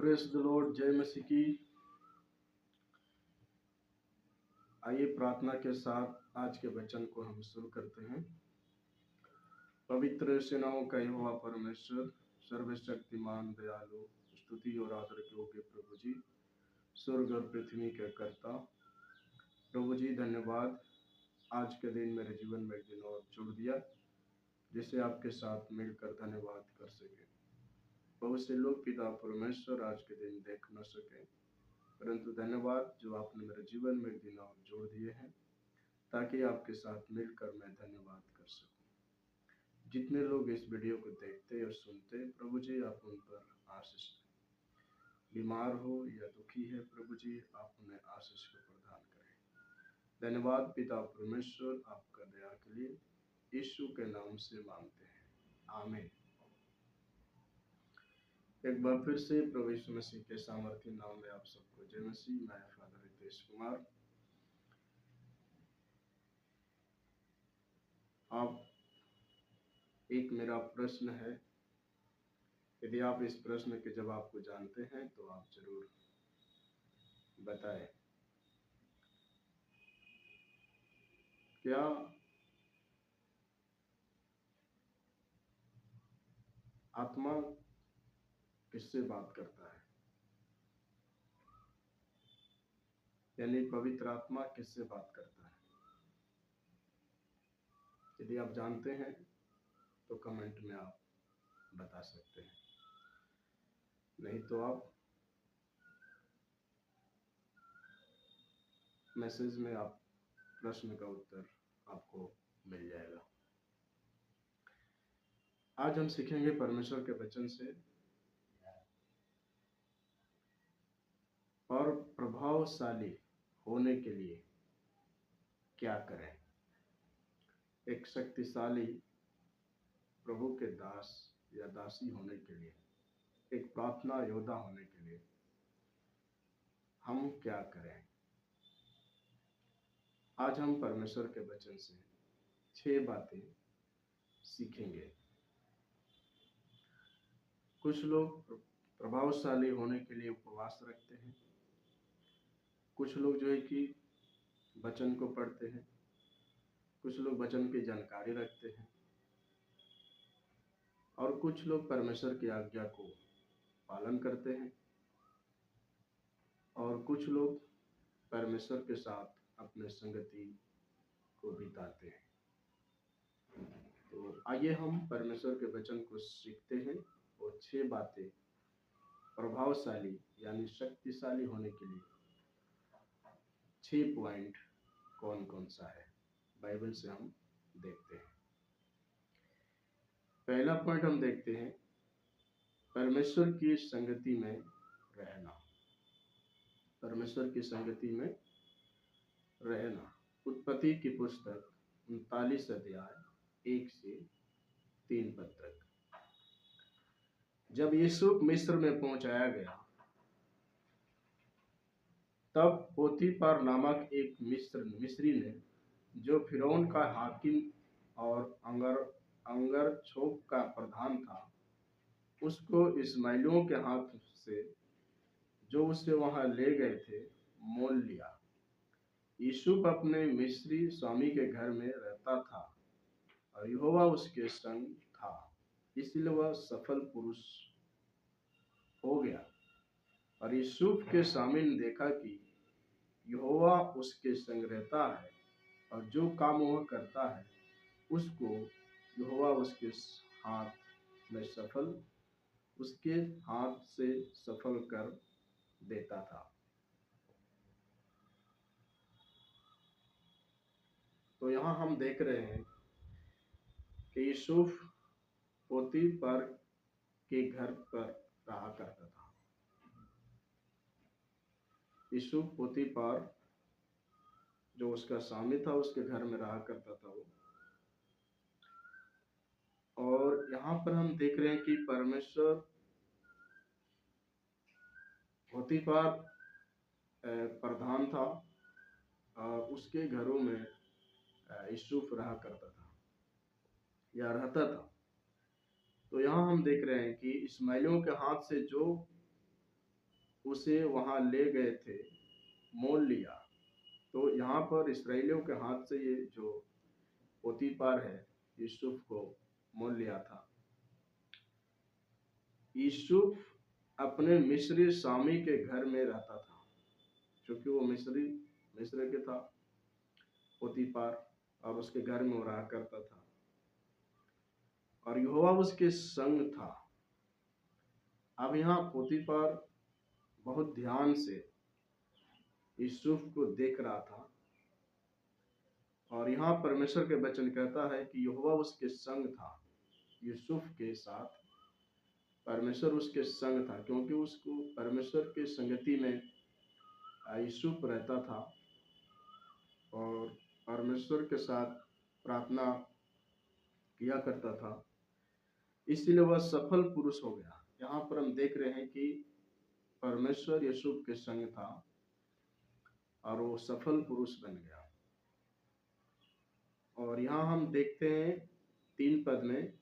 Press the Lord, जय मसीह की। आइए प्रार्थना के साथ आज के वचन को हम शुरू करते हैं। पवित्र सेनाओं का यहोवा परमेश्वर, सर्वशक्तिमान, दयालु, स्तुति और आदर के योग्य प्रभु जी, स्वर्ग और पृथ्वी के कर्ता प्रभु जी, धन्यवाद। आज के दिन मेरे जीवन में एक दिन और जोड़ दिया, जिसे आपके साथ मिलकर धन्यवाद कर सके। बहुत से लोग पिता परमेश्वर आज के दिन देख न सके, परंतु धन्यवाद जो आपने मेरे जीवन में एक दिन और जोड़ दिए हैं, ताकि आपके साथ मिलकर मैं धन्यवाद कर सकूं। जितने लोग इस वीडियो को देखते और सुनते, प्रभु जी आप उन पर आशीष दें। बीमार हो या दुखी है, प्रभु जी आप उन्हें आशीष को प्रदान करें। धन्यवाद पिता परमेश्वर आपका दया के लिए, यीशु के नाम से मांगते हैं, आमीन। एक बार फिर से प्रभु यीशु मसीह के सामर्थ्य नाम में आप सबको जय मसीह। मैं फादर रितेश कुमार। आप एक मेरा प्रश्न है, यदि आप इस प्रश्न के जवाब को जानते हैं तो आप जरूर बताएं। क्या आत्मा किससे बात करता है? यानी पवित्र आत्मा किससे बात करता है? यदि आप जानते हैं तो कमेंट में आप बता सकते हैं, नहीं तो आप मैसेज में आप प्रश्न का उत्तर आपको मिल जाएगा। आज हम सीखेंगे परमेश्वर के वचन से और प्रभावशाली होने के लिए क्या करें। एक शक्तिशाली प्रभु के दास या दासी होने के लिए, एक प्रार्थना योद्धा होने के लिए हम क्या करें। आज हम परमेश्वर के वचन से 6 बातें सीखेंगे। कुछ लोग प्रभावशाली होने के लिए उपवास रखते हैं, कुछ लोग जो है कि वचन को पढ़ते हैं, कुछ लोग वचन की जानकारी रखते हैं, और कुछ लोग परमेश्वर की आज्ञा को पालन करते हैं, और कुछ लोग परमेश्वर के साथ अपने संगति को बिताते हैं। तो आइए हम परमेश्वर के वचन को सीखते हैं और 6 बातें प्रभावशाली यानी शक्तिशाली होने के लिए 6 पॉइंट कौन कौन सा है, बाइबल से हम देखते हैं। पहला पॉइंट हम देखते हैं, परमेश्वर की संगति में रहना। परमेश्वर की संगति में रहना। उत्पत्ति की पुस्तक 39 अध्याय 1 से 3 पद तक। जब यूसुफ मिस्र में पहुंचाया गया, तब पोतीफर नामक एक मिस्री ने, जो फिरौन का हाकिम और अंगरक्षोभ का प्रधान था, उसको इस्माइलियों के हाथ से, जो उसे वहां ले गए थे, मोल लिया। यूसुफ अपने मिस्री स्वामी के घर में रहता था और यहोवा उसके संग था, इसलिए वह सफल पुरुष हो गया। और यूसुफ के स्वामी ने देखा कि यहोवा उसके संग रहता है और जो काम वह करता है उसको यहोवा उसके हाथ से सफल कर देता था। तो यहाँ हम देख रहे हैं कि यूसुफ पोतीफर के घर पर रहा करता था। यूसुफ पोतीफर जो उसका स्वामी था, उसके घर में रहा करता था वो। और यहाँ पर हम देख रहे हैं कि परमेश्वर पोतीफर प्रधान था और उसके घरों में यूसुफ रहा करता था या रहता था। तो यहाँ हम देख रहे हैं कि इस्माइलियों के हाथ से जो उसे वहां ले गए थे, मोल लिया। तो यहाँ पर इसराइलियों के हाथ से ये जो पोतीपार है, यूसुफ को मोल लिया था। यूसुफ अपने मिस्री स्वामी के घर में रहता था, क्योंकि वो मिस्र के था पोतीपार, और उसके घर में वो रहा करता था, और यहोवा उसके संग था। अब यहाँ पोतीपार बहुत ध्यान से यूसुफ को देख रहा था, और यहाँ परमेश्वर के वचन कहता है कि यहोवा उसके संग था। यूसुफ के साथ परमेश्वर उसके संग था, क्योंकि उसको परमेश्वर के संगति में यूसुफ रहता था और परमेश्वर के साथ प्रार्थना किया करता था, इसलिए वह सफल पुरुष हो गया। यहाँ पर हम देख रहे हैं कि परमेश्वर यूसुफ के संग था और वो सफल पुरुष बन गया। और यहाँ हम देखते हैं 3 पद में,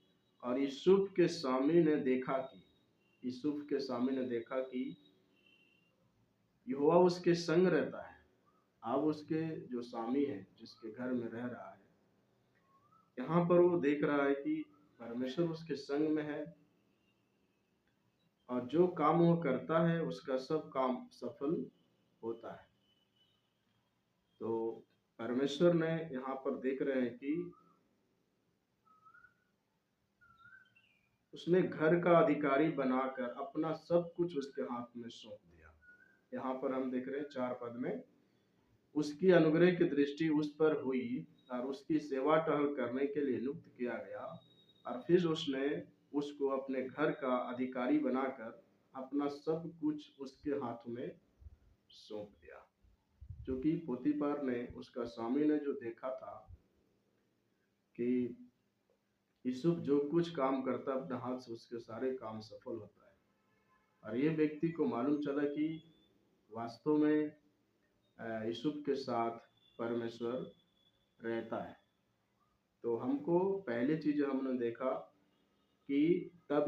और यूसुफ के स्वामी ने देखा कि यहोवा उसके संग रहता है। अब उसके जो स्वामी है, जिसके घर में रह रहा है, यहाँ पर वो देख रहा है कि परमेश्वर उसके संग में है, और जो काम वो करता है उसका सब काम सफल होता है। तो परमेश्वर ने यहाँ पर देख रहे हैं कि उसने घर का अधिकारी बनाकर अपना सब कुछ उसके हाथ में सौंप दिया। यहाँ पर हम देख रहे हैं 4 पद में, उसकी अनुग्रह की दृष्टि उस पर हुई और उसकी सेवा टहल करने के लिए नियुक्त किया गया, और फिर उसने उसको अपने घर का अधिकारी बनाकर अपना सब कुछ उसके हाथ में सौंप दिया। क्योंकि पोतीपार ने, उसका स्वामी ने जो देखा था कि यूसुफ जो कुछ काम करता अपने हाथ से, उसके सारे काम सफल होता है, और ये व्यक्ति को मालूम चला कि वास्तव में यूसुफ के साथ परमेश्वर रहता है। तो हमको पहली चीज हमने देखा कि तब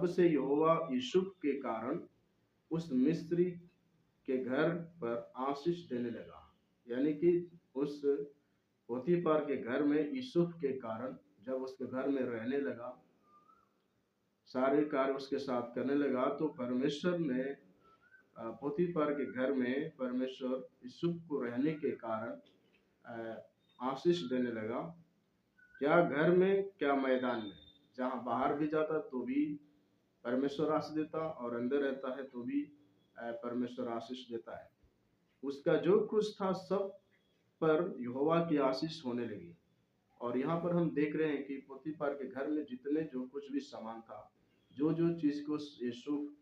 से यहोवा यूसुफ के कारण उस मिस्री के घर पर आशीष देने लगा। यानी कि उस पोतीपार के घर में यूसुफ के कारण, जब उसके घर में रहने लगा, सारे कार्य उसके साथ करने लगा, तो परमेश्वर ने पोतीपार के घर में परमेश्वर यूसुफ को रहने के कारण आशीष देने लगा। क्या घर में, क्या मैदान में, जहाँ बाहर भी जाता तो भी परमेश्वर आशीष देता, और अंदर रहता है तो भी परमेश्वर आशीष देता है। उसका जो कुछ था सब पर यहोवा की आशीष होने लगी। और यहाँ पर हम देख रहे हैं कि पोतीपार के घर में जितने जो कुछ भी सामान था, जो जो चीज को यूसुफ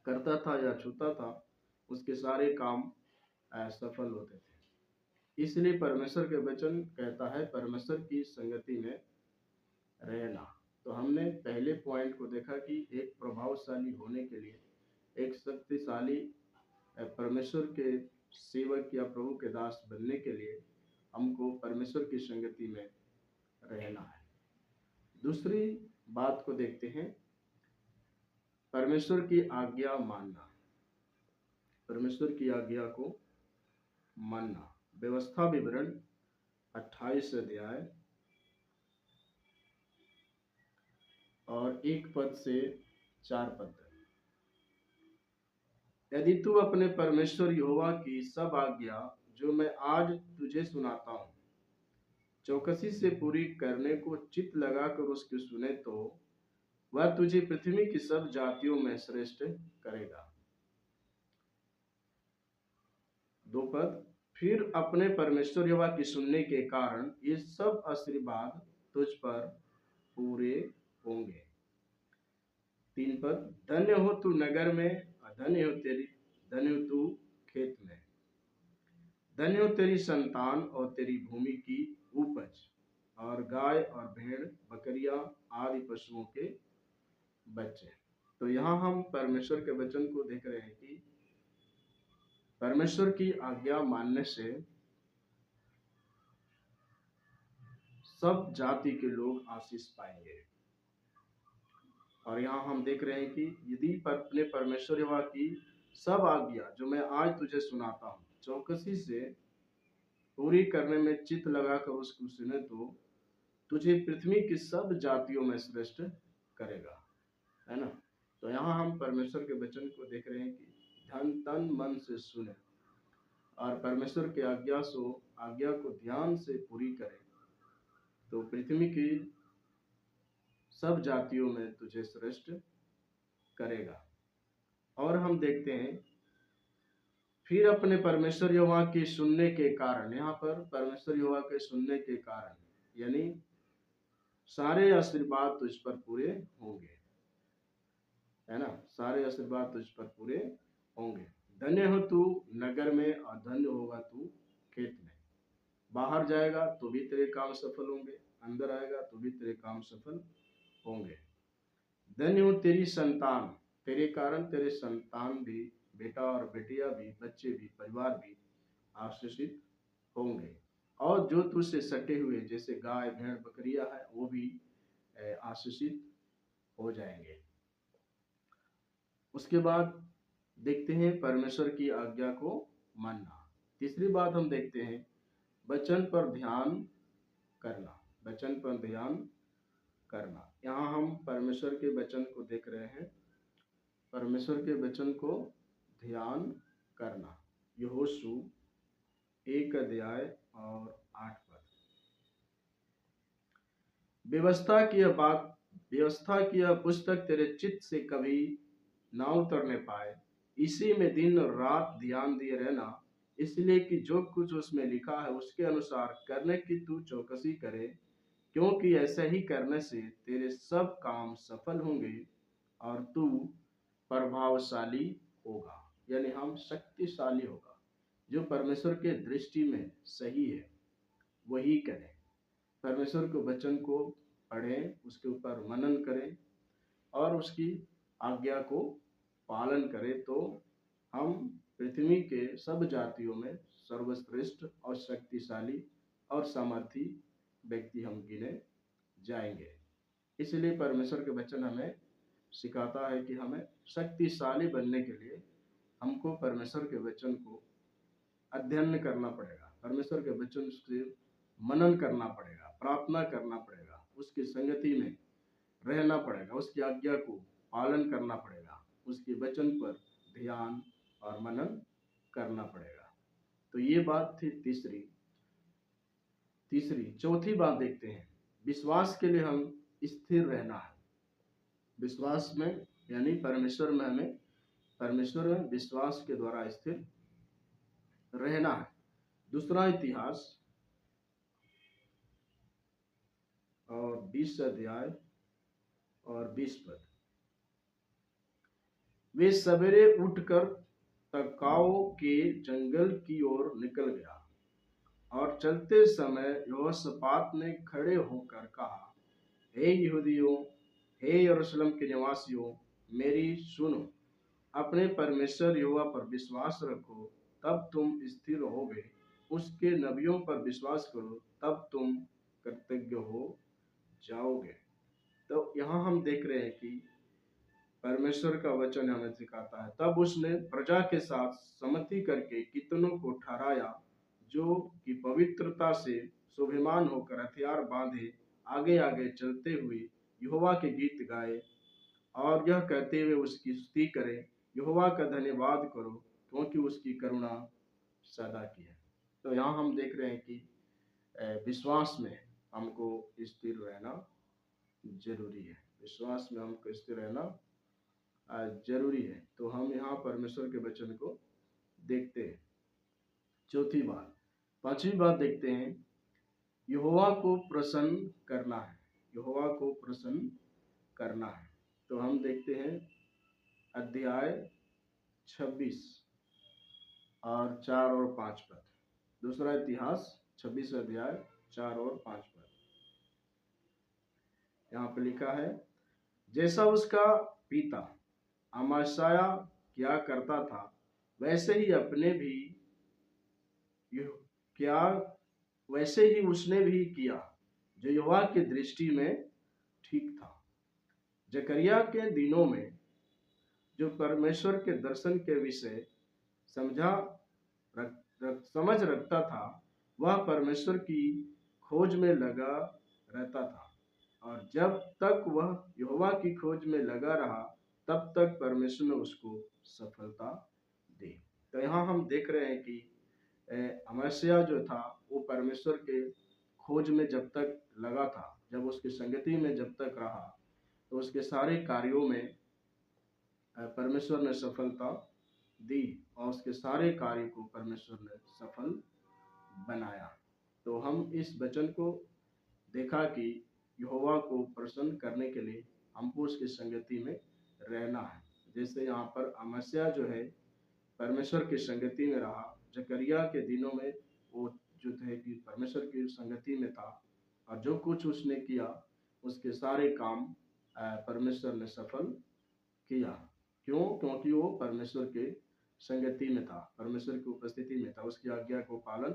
करता था या छूता था, उसके सारे काम सफल होते थे। इसलिए परमेश्वर के वचन कहता है परमेश्वर की संगति में रहना। तो हमने पहले पॉइंट को देखा कि एक प्रभावशाली होने के लिए, एक शक्तिशाली परमेश्वर के सेवक या प्रभु के दास बनने के लिए हमको परमेश्वर की संगति में रहना है। दूसरी बात को देखते हैं, परमेश्वर की आज्ञा मानना। परमेश्वर की आज्ञा को मानना। व्यवस्था विवरण 28 अध्याय और 1 पद से 4 पद तक। यदि तू अपने परमेश्वर यहोवा की सब आज्ञा जो मैं आज तुझे सुनाता हूँ चौकसी से पूरी करने को चित्त लगाकर उसकी सुने, तो वह तुझे पृथ्वी की सब जातियों में श्रेष्ठ करेगा। 2 पद, फिर अपने परमेश्वर यहोवा की सुनने के कारण ये सब आशीर्वाद तुझ पर पूरे होंगे। 3 पद, धन्य हो तू नगर में, धन्य हो तू खेत में, धन्य हो तेरी संतान और तेरी भूमि की उपज, और गाय और भेड़ बकरियां आदि पशुओं के बच्चे। तो यहाँ हम परमेश्वर के वचन को देख रहे हैं कि परमेश्वर की आज्ञा मानने से सब जाति के लोग आशीष पाएंगे। और यहाँ हम देख रहे हैं कि यदि अपने परमेश्वर यहोवा की सब आज्ञा जो मैं आज तुझे सुनाता हूँ चौकसी से पूरी करने में चित्त लगाकर उसको सुने तो तुझे पृथ्वी की सब जातियों में श्रेष्ठ करेगा, है ना। तो यहाँ हम परमेश्वर के वचन को देख रहे हैं कि धन तन मन से सुने और परमेश्वर की आज्ञा को ध्यान से पूरी करें तो पृथ्वी की सब जातियों में तुझे श्रेष्ठ करेगा। और हम देखते हैं फिर अपने परमेश्वर यहोवा के सुनने के कारण, यहाँ पर परमेश्वर यहोवा के सुनने के कारण यानी सारे आशीर्वाद तुझ पर पूरे होंगे, है ना। सारे आशीर्वाद तुझ पर पूरे होंगे। धन्य हो तू नगर में और धन्य होगा तू खेत में। बाहर जाएगा तो भी तेरे काम सफल होंगे, अंदर आएगा तो भी तेरे काम सफल होंगे। धन्य हो तेरी संतान, तेरे कारण तेरे संतान भी, बेटा और बेटियां भी, बच्चे भी, परिवार भी आशीषित होंगे। और जो तुझसे सटे हुए जैसे गाय भेड़ बकरियां है वो भी आशीषित हो जाएंगे। उसके बाद देखते हैं परमेश्वर की आज्ञा को मानना। तीसरी बात हम देखते हैं वचन पर ध्यान करना। वचन पर ध्यान करना, यहाँ हम परमेश्वर के वचन को देख रहे हैं। परमेश्वर के वचन को ध्यान करना। यहोशू 1 अध्याय और 8 पद। व्यवस्था की यह पुस्तक तेरे चित्त से कभी ना उतरने पाए, इसी में दिन और रात ध्यान दिए रहना, इसलिए कि जो कुछ उसमें लिखा है उसके अनुसार करने की तू चौकसी करे, क्योंकि ऐसे ही करने से तेरे सब काम सफल होंगे और तू प्रभावशाली होगा, यानी हम शक्तिशाली होगा। जो परमेश्वर के दृष्टि में सही है वही करें। परमेश्वर के वचन को पढ़ें, उसके ऊपर मनन करें और उसकी आज्ञा को पालन करें तो हम पृथ्वी के सब जातियों में सर्वश्रेष्ठ और शक्तिशाली और सामर्थी व्यक्ति हम गिने जाएंगे। इसलिए परमेश्वर के वचन हमें सिखाता है कि हमें शक्तिशाली बनने के लिए हमको परमेश्वर के वचन को अध्ययन करना पड़ेगा, परमेश्वर के वचन से मनन करना पड़ेगा, प्रार्थना करना पड़ेगा, उसकी संगति में रहना पड़ेगा, उसकी आज्ञा को पालन करना पड़ेगा, उसके वचन पर ध्यान और मनन करना पड़ेगा। तो ये बात थी तीसरी। चौथी बात देखते हैं, विश्वास के लिए हम स्थिर रहना है। विश्वास में यानी परमेश्वर में विश्वास के द्वारा स्थिर रहना है। दूसरा इतिहास और 20 अध्याय और 20 पद। वे सवेरे उठकर तकाओ के जंगल की ओर निकल गया और चलते समय यहोशापात ने खड़े होकर कहा, हे यहूदियों, हे यरूशलेम के निवासियों, मेरी सुनो। अपने परमेश्वर यहोवा पर विश्वास रखो, तब तुम स्थिर रहोगे। उसके नबियों पर विश्वास करो, तब तुम कृतज्ञ हो जाओगे। तो यहाँ हम देख रहे हैं कि परमेश्वर का वचन हमें सिखाता है, तब उसने प्रजा के साथ सम्मति करके कितनों को ठहराया जो कि पवित्रता से शोभिमान होकर हथियार बांधे आगे आगे चलते हुए यहोवा के गीत गाए और यह कहते हुए उसकी स्तुति करें, यहोवा का धन्यवाद करो क्योंकि उसकी करुणा सदा की है। तो यहाँ हम देख रहे हैं कि विश्वास में हमको स्थिर रहना जरूरी है। विश्वास में हमको स्थिर रहना जरूरी है। तो हम यहाँ परमेश्वर के वचन को देखते हैं। चौथी बात। पांचवी बात देखते हैं, यहोवा को प्रसन्न करना है। यहोवा को प्रसन्न करना है। तो हम देखते हैं अध्याय 26 और 4 और 5 पद। दूसरा इतिहास 26 अध्याय 4 और 5 पद। यहाँ पे लिखा है, जैसा उसका पिता अमासाया क्या करता था वैसे ही उसने भी किया जो यहोवा की दृष्टि में ठीक था। जकरिया के दिनों में जो परमेश्वर के दर्शन के विषय समझ रखता था, वह परमेश्वर की खोज में लगा रहता था, और जब तक वह यहोवा की खोज में लगा रहा तब तक परमेश्वर ने उसको सफलता दी। तो यहाँ हम देख रहे हैं कि अमस्या जो था वो परमेश्वर के खोज में जब तक लगा था, जब उसकी संगति में जब तक रहा, तो उसके सारे कार्यों में परमेश्वर ने सफलता दी और उसके सारे कार्य को परमेश्वर ने सफल बनाया। तो हम इस वचन को देखा कि यहोवा को प्रसन्न करने के लिए हमको उसकी संगति में रहना है। जैसे यहाँ पर अमस्या जो है परमेश्वर की संगति में रहा, जकरिया के दिनों में वो जो थे कि परमेश्वर की संगति में था, और जो कुछ उसने किया उसके सारे काम परमेश्वर ने सफल किया। क्यों? क्योंकि वो परमेश्वर के संगति में था, परमेश्वर की उपस्थिति में था, उसकी आज्ञा को पालन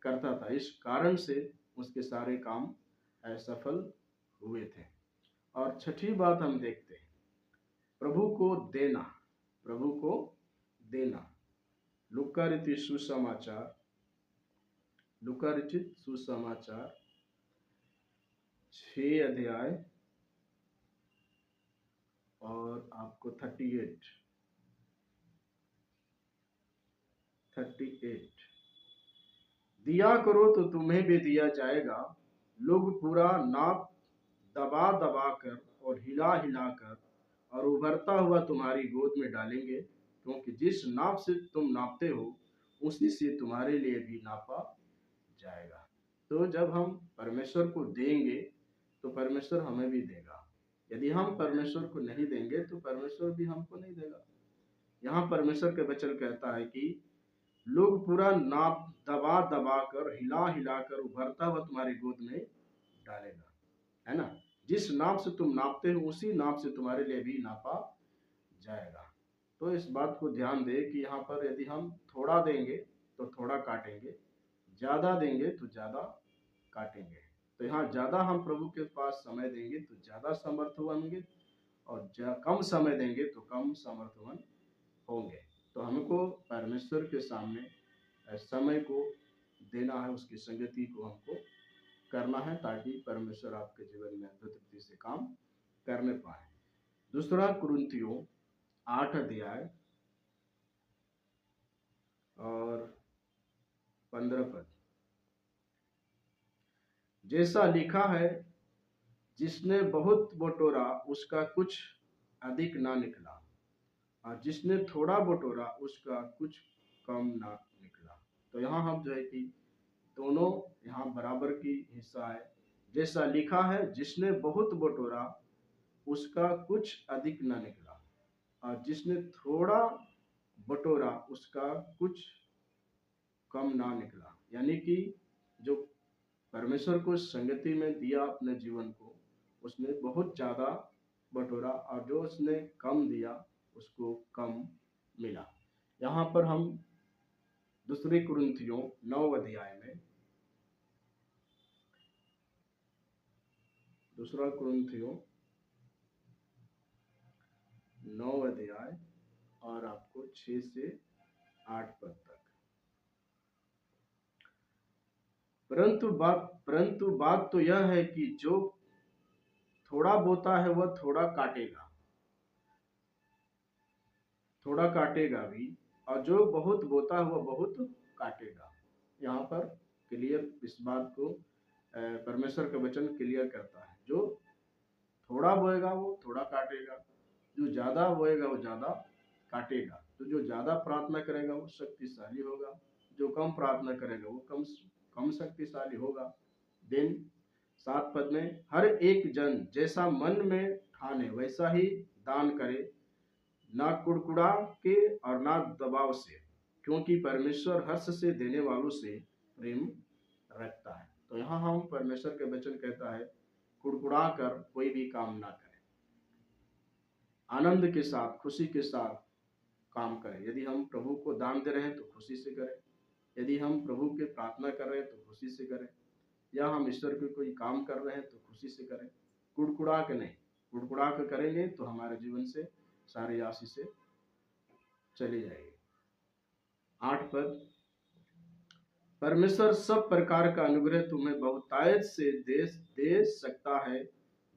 करता था। इस कारण से उसके सारे काम सफल हुए थे। और छठी बात हम देखते हैं, प्रभु को देना, प्रभु को देना। लूका रचित सुसमाचार 6 अध्याय और आपको 38 दिया करो तो तुम्हें भी दिया जाएगा, लोग पूरा नाप दबा दबा कर और हिला हिला कर और उभरता हुआ तुम्हारी गोद में डालेंगे, क्योंकि जिस नाप से तुम नापते हो उसी से तुम्हारे लिए भी नापा जाएगा। तो जब हम परमेश्वर को देंगे तो परमेश्वर हमें भी देगा। यदि हम परमेश्वर को नहीं देंगे तो परमेश्वर भी हमको नहीं देगा। यहाँ परमेश्वर के वचन कहता है कि लोग पूरा नाप दबा दबा कर हिला हिला कर उभरता हुआ तुम्हारी गोद में डालेगा, है ना। जिस नाप से तुम नापते हो उसी नाप से तुम्हारे लिए भी नापा जाएगा। तो इस बात को ध्यान दे कि यहाँ पर यदि हम थोड़ा देंगे तो थोड़ा काटेंगे, ज्यादा देंगे तो ज्यादा काटेंगे। तो यहाँ ज्यादा हम प्रभु के पास समय देंगे तो ज्यादा समर्थवान होंगे, और कम समय देंगे तो कम समर्थवान होंगे। तो हमको परमेश्वर के सामने समय को देना है, उसकी संगति को हमको करना है, ताकि परमेश्वर आपके जीवन में अद्भुत रीति से काम करने पाए। दूसरा कुरिन्थियों 8 अध्याय और 15 पद, जैसा लिखा है, जिसने बहुत बटोरा उसका कुछ अधिक ना निकला, और जिसने थोड़ा बटोरा उसका कुछ कम ना निकला। तो यहाँ हम जो है कि दोनों यहाँ बराबर की हिस्सा है। जैसा लिखा है, जिसने बहुत बटोरा उसका कुछ अधिक ना निकला, और जिसने थोड़ा बटोरा उसका कुछ कम ना निकला। यानी कि जो परमेश्वर को संगति में दिया अपने जीवन को, उसने बहुत ज्यादा बटोरा, और जो उसने कम दिया उसको कम मिला। यहाँ पर हम दूसरी कुरिन्थियों 9 अध्याय में, दूसरा कुरिन्थियों 9 अध्याय और आपको 6 से 8 पद तक, परंतु बात तो यह है कि जो थोड़ा बोता है वह थोड़ा काटेगा भी, और जो बहुत बोता है वह बहुत काटेगा। यहाँ पर क्लियर इस बात को परमेश्वर का वचन क्लियर करता है, जो थोड़ा बोएगा वो थोड़ा काटेगा, जो ज्यादा बोएगा वो ज्यादा काटेगा। तो जो ज्यादा प्रार्थना करेगा वो शक्तिशाली होगा, जो कम प्रार्थना करेगा वो कम शक्तिशाली होगा। दिन 7 पद में, हर एक जन जैसा मन में ठाने वैसा ही दान करे, ना कुड़कुड़ा के और ना दबाव से, क्योंकि परमेश्वर हर्ष से देने वालों से प्रेम रखता है। तो यहाँ हम परमेश्वर के वचन कहता है, कुड़कुड़ा कर कोई भी काम ना करे, आनंद के साथ खुशी के साथ काम करें। यदि हम प्रभु को दान दे रहे हैं तो खुशी से करें, यदि हम प्रभु के प्रार्थना कर रहे हैं तो खुशी से करें, या हम ईश्वर के कोई काम कर रहे हैं तो खुशी से करें, कुड़कुड़ा के नहीं। कुड़कुड़ा कर करेंगे तो हमारे जीवन से सारी आशीषें चली जाएगी। 8 पद, परमेश्वर सब प्रकार का अनुग्रह तुम्हें बहुतायत से दे सकता है,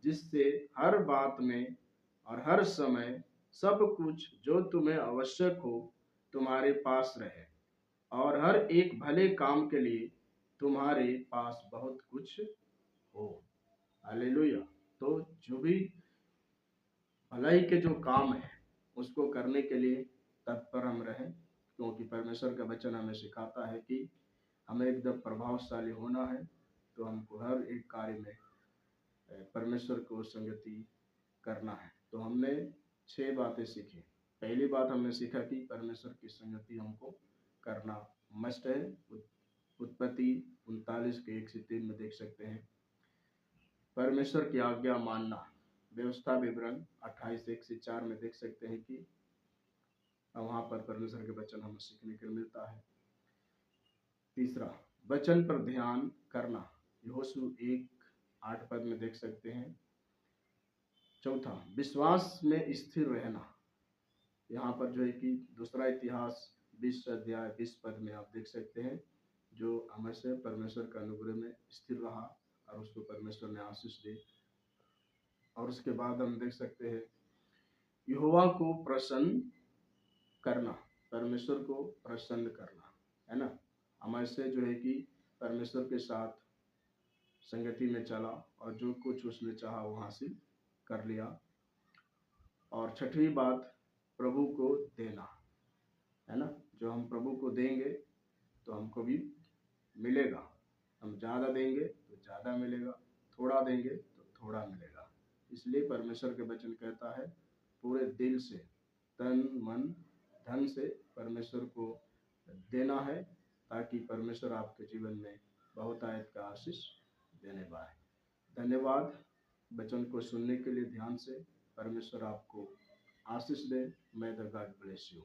जिससे हर बात में और हर समय सब कुछ जो तुम्हें आवश्यक हो तुम्हारे पास रहे, और हर एक भले काम के लिए तुम्हारे पास बहुत कुछ हो। हालेलुया। तो जो भी भलाई के जो काम है उसको करने के लिए तत्पर हम रहें, क्योंकि परमेश्वर का वचन हमें सिखाता है कि हमें एकदम प्रभावशाली होना है। तो हमको हर एक कार्य में परमेश्वर को संगति करना है। तो हमने 6 बातें सीखी। पहली बात हमने सीखा कि परमेश्वर की संगति हमको करना मस्ट है। उत्पत्ति 39 के 1 से 3 में देख सकते हैं। परमेश्वर की आज्ञा मानना, व्यवस्था विवरण 28 1 से 4 में देख सकते हैं कि वहां पर परमेश्वर के वचन हमें सीखने को मिलता है। तीसरा, वचन पर ध्यान करना, यहोशू 1 8 पद में देख सकते हैं। चौथा, विश्वास में स्थिर रहना, यहाँ पर जो है कि दूसरा इतिहास 20 अध्याय 20 पद में आप देख सकते हैं, जो हमेशा परमेश्वर का अनुग्रह में स्थिर रहा और उसको परमेश्वर ने आशीष दी। और उसके बाद हम देख सकते हैं यहोवा को प्रसन्न करना, परमेश्वर को प्रसन्न करना, है ना। हमेशा जो है कि परमेश्वर के साथ संगति में चला और जो कुछ उसने चाहा वो हासिल कर लिया। और छठवीं बात, प्रभु को देना, है ना। जो हम प्रभु को देंगे तो हमको भी मिलेगा। हम ज़्यादा देंगे तो ज़्यादा मिलेगा, थोड़ा देंगे तो थोड़ा मिलेगा। इसलिए परमेश्वर के वचन कहता है पूरे दिल से, तन मन धन से परमेश्वर को देना है, ताकि परमेश्वर आपके जीवन में बहुतायत का आशीष देने पाए। धन्यवाद वचन को सुनने के लिए ध्यान से। परमेश्वर आपको आशीष दे। may the God bless you।